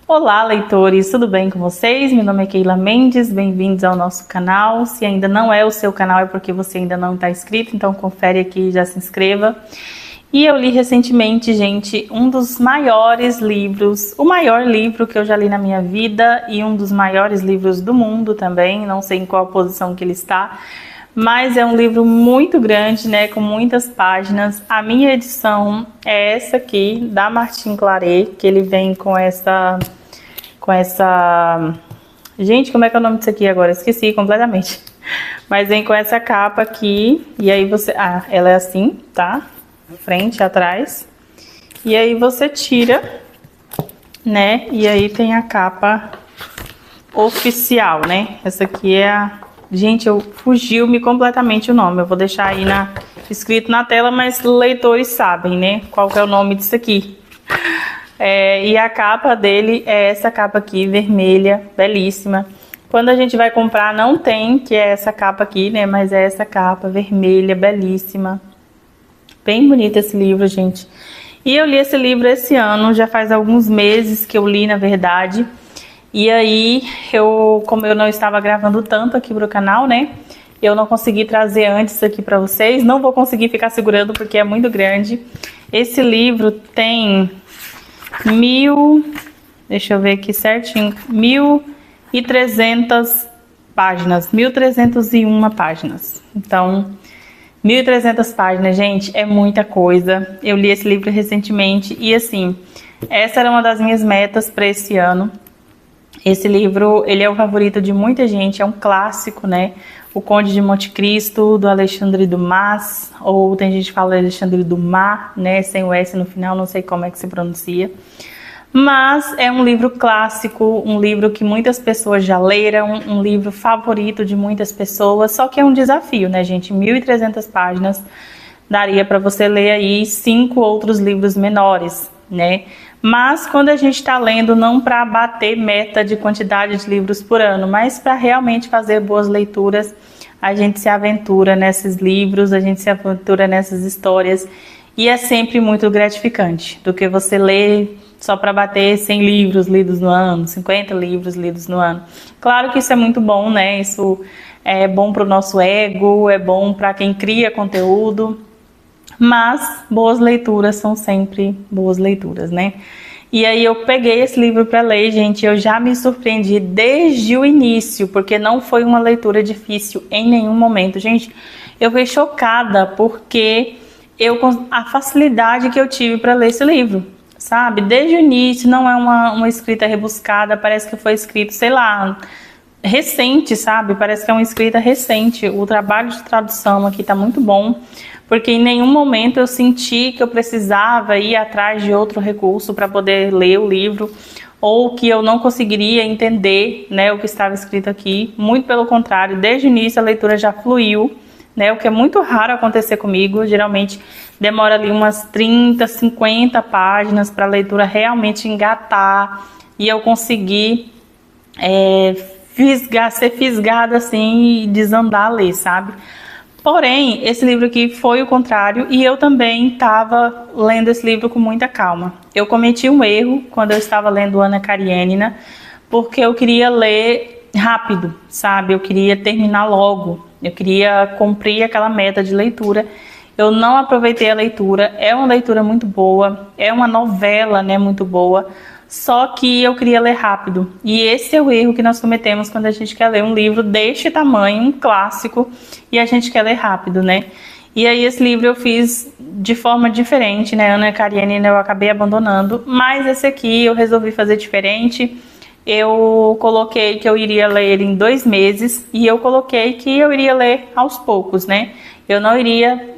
Olá, leitores, tudo bem com vocês? Meu nome é Keila Mendes, bem-vindos ao nosso canal. Se ainda não é o seu canal é porque você ainda não está inscrito, então confere aqui e já se inscreva. E eu li recentemente, gente, um dos maiores livros, o maior livro que eu já li na minha vida e um dos maiores livros do mundo também, não sei em qual posição que ele está, mas é um livro muito grande, né, com muitas páginas. A minha edição é essa aqui, da Martin Claret, que ele vem com essa... Gente, como é que é o nome disso aqui agora? Esqueci completamente. Mas vem com essa capa aqui, e aí você... ela é assim, tá? Frente, atrás. E aí você tira, né? E aí tem a capa oficial, né? Essa aqui é a... Gente, fugiu-me completamente o nome. Eu vou deixar aí escrito na tela, mas leitores sabem, né? Qual que é o nome disso aqui. E a capa dele é essa capa aqui, vermelha, belíssima. Quando a gente vai comprar, não tem, que é essa capa aqui, né? Mas é essa capa vermelha, belíssima. Bem bonito esse livro, gente. E eu li esse livro esse ano, já faz alguns meses que eu li, na verdade. E aí, como eu não estava gravando tanto aqui pro canal, né? Eu não consegui trazer antes aqui pra vocês. Não vou conseguir ficar segurando porque é muito grande. Esse livro tem deixa eu ver aqui certinho, 1.300 páginas, 1.301 páginas. Então, 1.300 páginas, gente, é muita coisa. Eu li esse livro recentemente e, assim, essa era uma das minhas metas para esse ano. Esse livro, ele é o favorito de muita gente, é um clássico, né? O Conde de Monte Cristo, do Alexandre Dumas, ou tem gente que fala Alexandre Dumas, né? Sem o S no final, não sei como é que se pronuncia. Mas é um livro clássico, um livro que muitas pessoas já leram, um livro favorito de muitas pessoas, só que é um desafio, né, gente? 1.300 páginas, daria para você ler aí 5 outros livros menores, né? Mas quando a gente está lendo, não para bater meta de quantidade de livros por ano, mas para realmente fazer boas leituras, a gente se aventura nesses livros, a gente se aventura nessas histórias, e é sempre muito gratificante do que você ler só para bater 100 livros lidos no ano, 50 livros lidos no ano. Claro que isso é muito bom, né? Isso é bom para o nosso ego, é bom para quem cria conteúdo, mas boas leituras são sempre boas leituras, né? E aí eu peguei esse livro para ler, gente, eu já me surpreendi desde o início, porque não foi uma leitura difícil em nenhum momento. Gente, eu fiquei chocada porque a facilidade que eu tive para ler esse livro, sabe? Desde o início, não é uma escrita rebuscada, parece que foi escrito, sei lá, recente, sabe? Parece que é uma escrita recente. O trabalho de tradução aqui tá muito bom, porque em nenhum momento eu senti que eu precisava ir atrás de outro recurso para poder ler o livro, ou que eu não conseguiria entender, né, o que estava escrito aqui. Muito pelo contrário, desde o início a leitura já fluiu, né, o que é muito raro acontecer comigo. Geralmente demora ali umas 30, 50 páginas para a leitura realmente engatar e eu conseguir ser fisgada assim e desandar a ler, sabe? Porém, esse livro aqui foi o contrário e eu também estava lendo esse livro com muita calma. Eu cometi um erro quando eu estava lendo Anna Karenina, porque eu queria ler rápido, sabe? Eu queria terminar logo, eu queria cumprir aquela meta de leitura. Eu não aproveitei a leitura, é uma leitura muito boa, é uma novela, né, muito boa, só que eu queria ler rápido. E esse é o erro que nós cometemos quando a gente quer ler um livro deste tamanho, um clássico, e a gente quer ler rápido, né? E aí esse livro eu fiz de forma diferente, né? Anna Karenina eu acabei abandonando, mas esse aqui eu resolvi fazer diferente. Eu coloquei que eu iria ler ele em 2 meses e eu coloquei que eu iria ler aos poucos, né? Eu não iria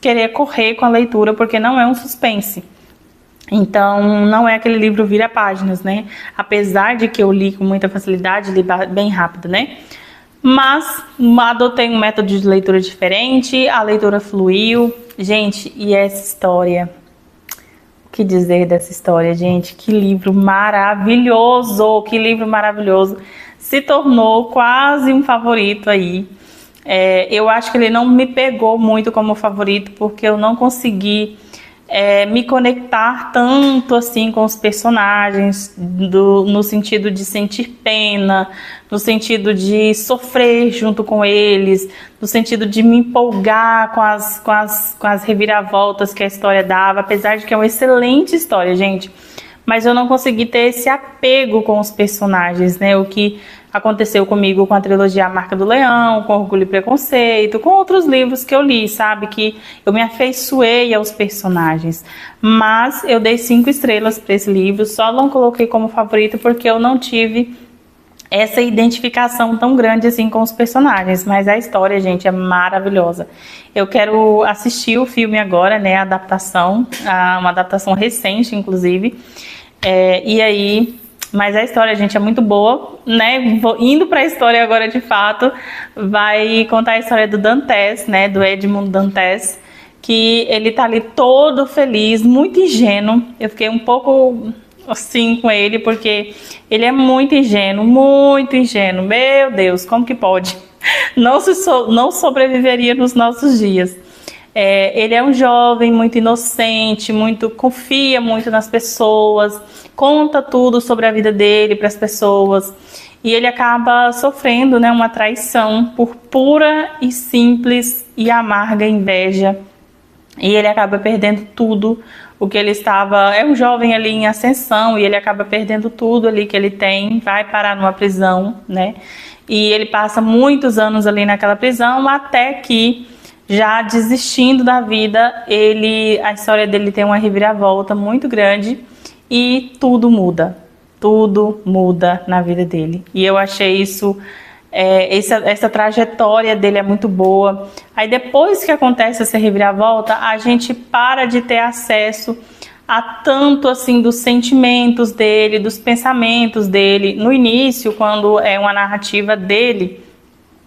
querer correr com a leitura porque não é um suspense. Então, não é aquele livro vira páginas, né? Apesar de que eu li com muita facilidade, li bem rápido, né? Mas adotei um método de leitura diferente, a leitura fluiu. Gente, e essa história? O que dizer dessa história, gente? Que livro maravilhoso! Que livro maravilhoso! Se tornou quase um favorito aí. Eu acho que ele não me pegou muito como favorito, porque eu não consegui me conectar tanto assim com os personagens, no sentido de sentir pena, no sentido de sofrer junto com eles, no sentido de me empolgar com as reviravoltas que a história dava, apesar de que é uma excelente história, gente. Mas eu não consegui ter esse apego com os personagens, né? O que aconteceu comigo com a trilogia A Marca do Leão, com Orgulho e Preconceito, com outros livros que eu li, sabe? Que eu me afeiçoei aos personagens. Mas eu dei 5 estrelas para esse livro, só não coloquei como favorito porque eu não tive essa identificação tão grande assim com os personagens. Mas a história, gente, é maravilhosa. Eu quero assistir o filme agora, né? A adaptação, uma adaptação recente, inclusive. E aí, mas a história, gente, é muito boa, né? Indo para a história agora, de fato, vai contar a história do Dantes, né? Do Edmond Dantes, que ele tá ali todo feliz, muito ingênuo. Eu fiquei um pouco assim com ele, porque ele é muito ingênuo, muito ingênuo. Meu Deus, como que pode? Não sobreviveria nos nossos dias. Ele é um jovem muito inocente, confia muito nas pessoas, conta tudo sobre a vida dele para as pessoas, e ele acaba sofrendo, né, uma traição por pura e simples e amarga inveja, e ele acaba perdendo tudo o que ele estava. É um jovem ali em ascensão, e ele acaba perdendo tudo ali que ele tem, vai parar numa prisão, né, e ele passa muitos anos ali naquela prisão, até que, já desistindo da vida, a história dele tem uma reviravolta muito grande e tudo muda na vida dele. E eu achei isso, essa trajetória dele é muito boa. Aí depois que acontece essa reviravolta, a gente para de ter acesso a tanto assim dos sentimentos dele, dos pensamentos dele. No início, quando é uma narrativa dele,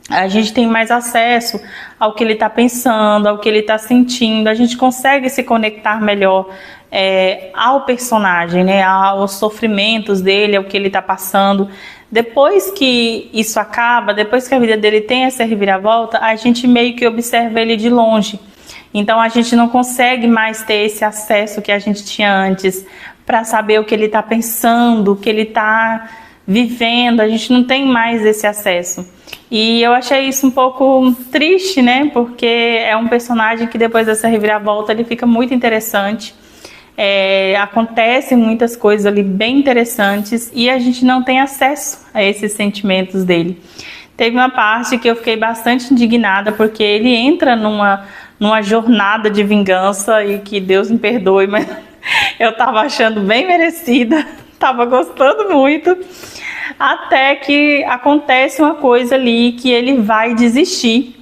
a gente tem mais acesso ao que ele está pensando, ao que ele está sentindo. A gente consegue se conectar melhor ao personagem, né? Aos sofrimentos dele, ao que ele está passando. Depois que isso acaba, depois que a vida dele tem essa reviravolta, a gente meio que observa ele de longe. Então a gente não consegue mais ter esse acesso que a gente tinha antes para saber o que ele está pensando, o que ele está vivendo. A gente não tem mais esse acesso. E eu achei isso um pouco triste, né? Porque é um personagem que depois dessa reviravolta ele fica muito interessante. Acontecem muitas coisas ali bem interessantes e a gente não tem acesso a esses sentimentos dele. Teve uma parte que eu fiquei bastante indignada, porque ele entra numa jornada de vingança, e que Deus me perdoe, mas eu tava achando bem merecida, tava gostando muito. Até que acontece uma coisa ali que ele vai desistir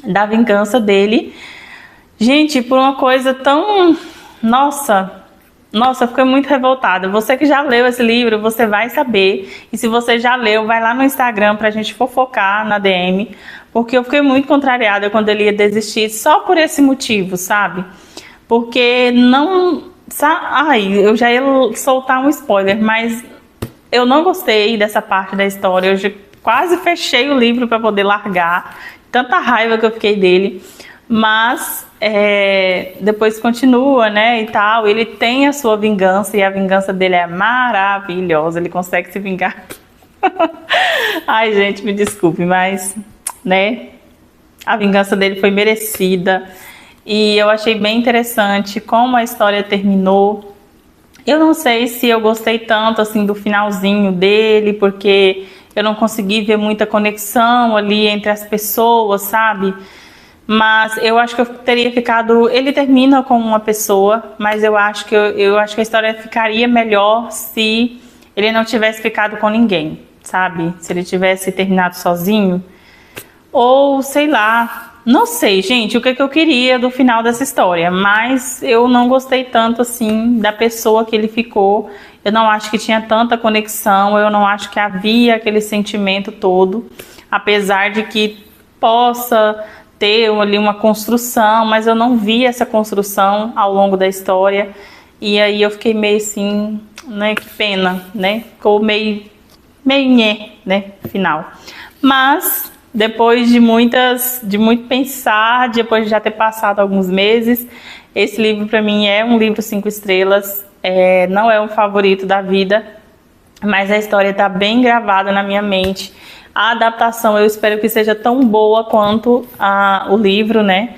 da vingança dele. Gente, por uma coisa tão... Nossa, eu fiquei muito revoltada. Você que já leu esse livro, você vai saber. E se você já leu, vai lá no Instagram pra gente fofocar na DM. Porque eu fiquei muito contrariada quando ele ia desistir só por esse motivo, sabe? Porque não... Ai, eu já ia soltar um spoiler, mas... eu não gostei dessa parte da história. Eu já quase fechei o livro para poder largar, tanta raiva que eu fiquei dele. Mas depois continua, né, e tal. Ele tem a sua vingança, e a vingança dele é maravilhosa. Ele consegue se vingar. Ai, gente, me desculpe, mas, né, a vingança dele foi merecida. E eu achei bem interessante como a história terminou. Eu não sei se eu gostei tanto assim do finalzinho dele, porque eu não consegui ver muita conexão ali entre as pessoas, sabe? Mas eu acho que eu teria ficado... Ele termina com uma pessoa, mas eu acho que a história ficaria melhor se ele não tivesse ficado com ninguém, sabe? Se ele tivesse terminado sozinho. Ou, sei lá... Não sei, gente, o que eu queria do final dessa história, mas eu não gostei tanto, assim, da pessoa que ele ficou. Eu não acho que tinha tanta conexão, eu não acho que havia aquele sentimento todo, apesar de que possa ter ali uma construção, mas eu não vi essa construção ao longo da história. E aí eu fiquei meio assim, né, que pena, né, ficou meio nhé, né, final. Mas... depois de muito pensar, depois de já ter passado alguns meses, esse livro para mim é um livro 5 estrelas, não é um favorito da vida, mas a história está bem gravada na minha mente. A adaptação eu espero que seja tão boa quanto o livro, né?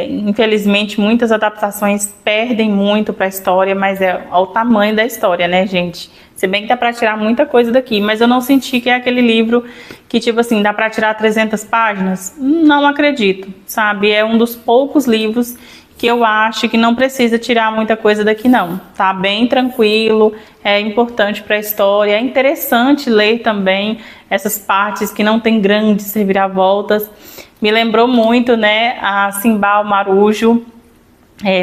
Infelizmente muitas adaptações perdem muito para a história, mas é o tamanho da história, né, gente? Se bem que dá para tirar muita coisa daqui, mas eu não senti que é aquele livro que, tipo assim, dá para tirar 300 páginas. Não acredito, sabe? É um dos poucos livros que eu acho que não precisa tirar muita coisa daqui não. Tá bem tranquilo, é importante para a história, é interessante ler também essas partes que não tem grandes reviravoltas. Me lembrou muito, né, a Simba o Marujo,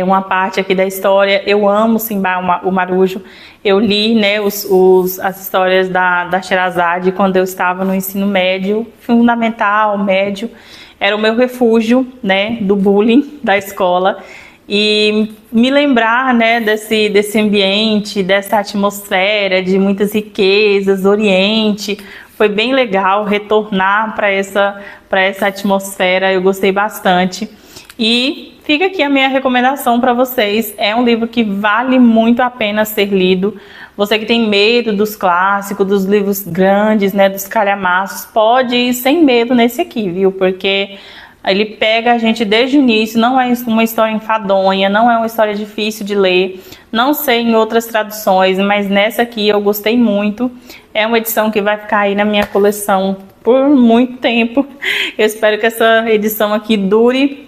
uma parte aqui da história. Eu amo Simba o Marujo. Eu li, né, as histórias da Sherazade quando eu estava no ensino médio, fundamental, médio. Era o meu refúgio, né, do bullying da escola. E me lembrar, né, desse ambiente, dessa atmosfera de muitas riquezas, Oriente, foi bem legal retornar para essa atmosfera. Eu gostei bastante. E fica aqui a minha recomendação para vocês. É um livro que vale muito a pena ser lido. Você que tem medo dos clássicos, dos livros grandes, né, dos calhamaços, pode ir sem medo nesse aqui, viu? Porque ele pega a gente desde o início. Não é uma história enfadonha, não é uma história difícil de ler. Não sei em outras traduções, mas nessa aqui eu gostei muito. É uma edição que vai ficar aí na minha coleção por muito tempo. Eu espero que essa edição aqui dure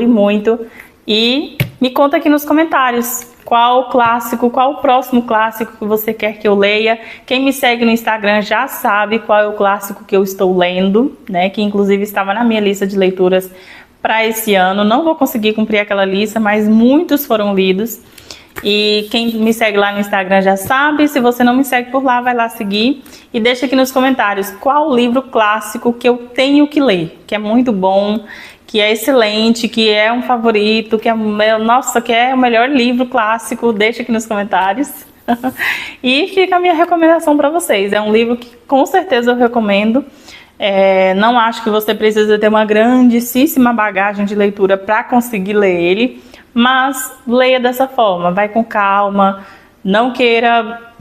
muito. E me conta aqui nos comentários qual o próximo clássico que você quer que eu leia. Quem me segue no Instagram já sabe qual é o clássico que eu estou lendo, né? Que inclusive estava na minha lista de leituras para esse ano. Não vou conseguir cumprir aquela lista, mas muitos foram lidos. E quem me segue lá no Instagram já sabe. Se você não me segue por lá, vai lá seguir. E deixa aqui nos comentários qual o livro clássico que eu tenho que ler, que é muito bom, que é excelente, que é um favorito, que é o melhor livro clássico. Deixa aqui nos comentários. E fica a minha recomendação para vocês. É um livro que com certeza eu recomendo. Não acho que você precisa ter uma grandíssima bagagem de leitura para conseguir ler ele, mas leia dessa forma, vai com calma, não queira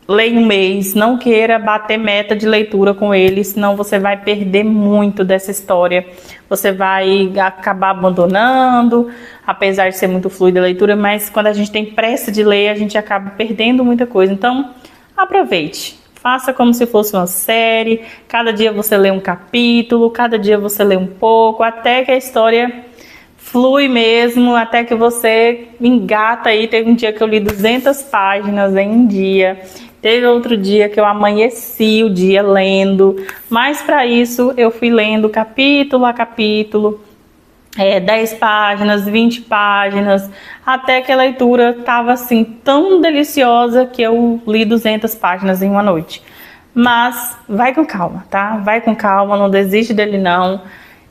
ler em um mês, não queira bater meta de leitura com ele, senão você vai perder muito dessa história. Você vai acabar abandonando, apesar de ser muito fluida a leitura, mas quando a gente tem pressa de ler, a gente acaba perdendo muita coisa. Então, aproveite. Faça como se fosse uma série, cada dia você lê um capítulo, cada dia você lê um pouco, até que a história flui mesmo, até que você engata aí. Teve um dia que eu li 200 páginas em um dia, teve outro dia que eu amanheci o dia lendo, mas para isso eu fui lendo capítulo a capítulo, 10 páginas, 20 páginas, até que a leitura estava assim tão deliciosa que eu li 200 páginas em uma noite. Mas vai com calma, tá? Vai com calma, não desiste dele não,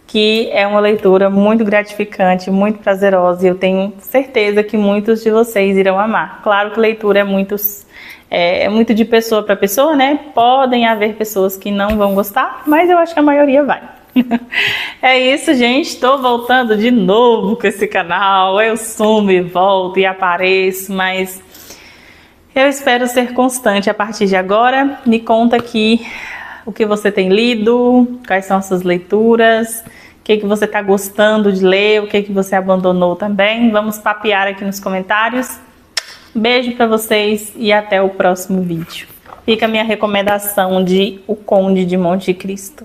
que é uma leitura muito gratificante, muito prazerosa, e eu tenho certeza que muitos de vocês irão amar. Claro que leitura é muito de pessoa para pessoa, né? Podem haver pessoas que não vão gostar, mas eu acho que a maioria vai. É isso, gente. Estou voltando de novo com esse canal. Eu sumo e volto e apareço, mas eu espero ser constante a partir de agora. Me conta aqui o que você tem lido, quais são as suas leituras, o que você está gostando de ler, o que você abandonou também. Vamos papear aqui nos comentários. Beijo para vocês e até o próximo vídeo. Fica a minha recomendação de O Conde de Monte Cristo.